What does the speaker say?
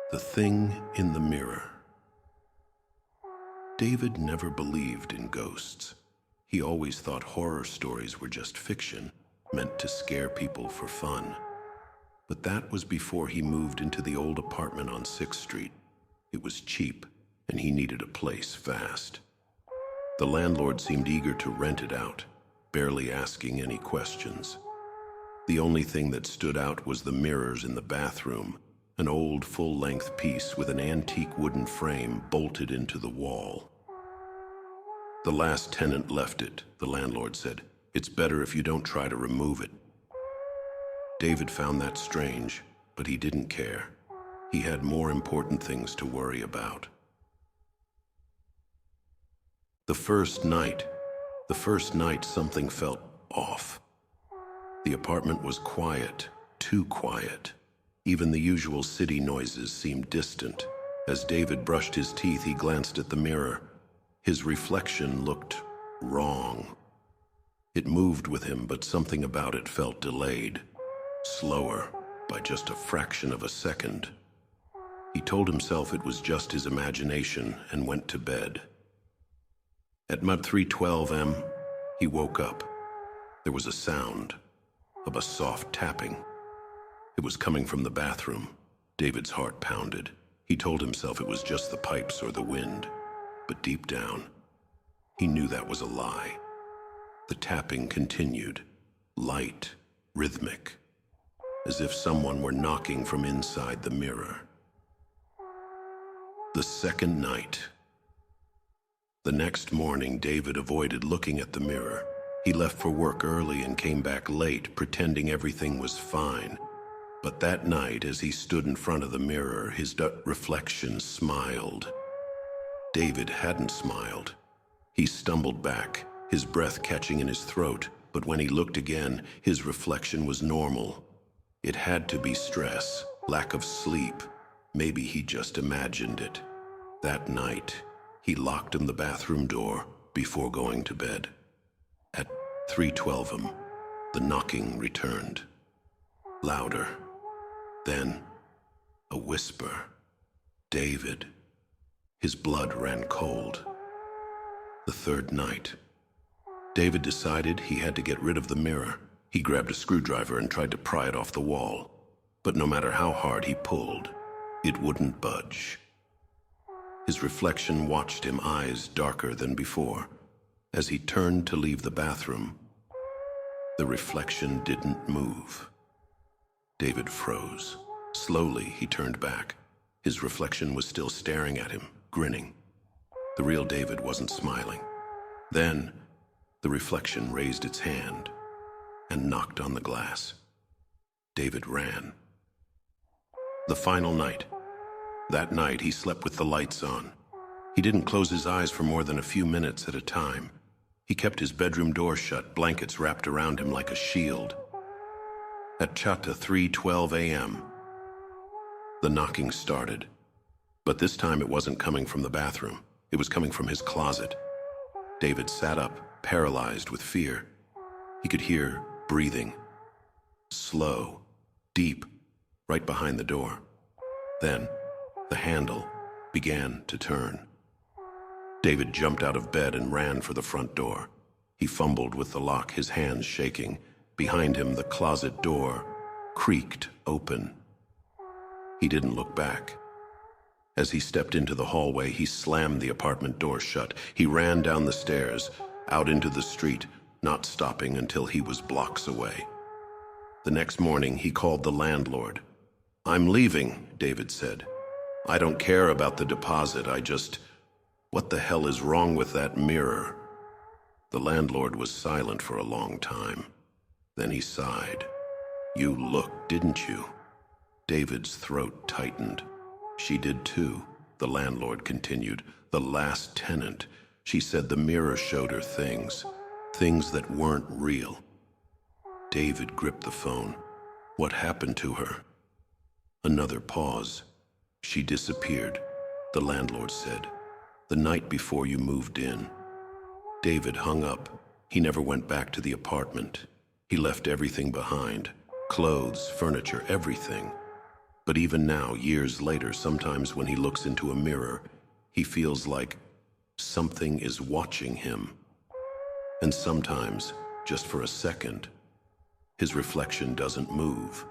The Thing in the Mirror. David never believed in ghosts. He always thought horror stories were just fiction, meant to scare people for fun. But that was before he moved into the old apartment on 6th Street. It was cheap, and he needed a place fast. The landlord seemed eager to rent it out, barely asking any questions. The only thing that stood out was the mirrors in the bathroom, an old full-length piece with an antique wooden frame bolted into the wall. The last tenant left it, the landlord said. It's better if you don't try to remove it. David found that strange, but he didn't care. He had more important things to worry about. The first night something felt off. The apartment was quiet, too quiet. Even the usual city noises seemed distant. As David brushed his teeth, he glanced at the mirror. His reflection looked wrong. It moved with him, but something about it felt delayed, slower by just a fraction of a second. He told himself it was just his imagination and went to bed. At about 3:12 a.m., he woke up. There was a sound of a soft tapping. It was coming from the bathroom. David's heart pounded. He told himself it was just the pipes or the wind. But deep down, he knew that was a lie. The tapping continued, light, rhythmic, as if someone were knocking from inside the mirror. The second night. The next morning, David avoided looking at the mirror. He left for work early and came back late, pretending everything was fine. But that night, as he stood in front of the mirror, his reflection smiled. David hadn't smiled. He stumbled back, his breath catching in his throat, but when he looked again, his reflection was normal. It had to be stress, lack of sleep. Maybe he just imagined it. That night, he locked in the bathroom door before going to bed. At 3:12 a.m., the knocking returned. Louder. Then, a whisper. David. His blood ran cold. The third night. David decided he had to get rid of the mirror. He grabbed a screwdriver and tried to pry it off the wall. But no matter how hard he pulled, it wouldn't budge. His reflection watched him, eyes darker than before. As he turned to leave the bathroom, the reflection didn't move. David froze. Slowly, he turned back. His reflection was still staring at him, grinning. The real David wasn't smiling. Then, the reflection raised its hand and knocked on the glass. David ran. The final night. That night, he slept with the lights on. He didn't close his eyes for more than a few minutes at a time. He kept his bedroom door shut, blankets wrapped around him like a shield. At 3:12 a.m., the knocking started. But this time it wasn't coming from the bathroom. It was coming from his closet. David sat up, paralyzed with fear. He could hear breathing. Slow, deep, right behind the door. Then, the handle began to turn. David jumped out of bed and ran for the front door. He fumbled with the lock, his hands shaking. Behind him, the closet door creaked open. He didn't look back. As he stepped into the hallway, he slammed the apartment door shut. He ran down the stairs, out into the street, not stopping until he was blocks away. The next morning, he called the landlord. "I'm leaving," David said. "I don't care about the deposit, what the hell is wrong with that mirror?" The landlord was silent for a long time. Then he sighed. "You looked, didn't you?" David's throat tightened. "She did too," the landlord continued. "The last tenant. She said the mirror showed her things that weren't real." David gripped the phone. "What happened to her?" Another pause. "She disappeared," the landlord said. "The night before you moved in." David hung up. He never went back to the apartment. He left everything behind. Clothes, furniture, everything. But even now, years later, sometimes when he looks into a mirror, he feels like something is watching him. And sometimes, just for a second, his reflection doesn't move.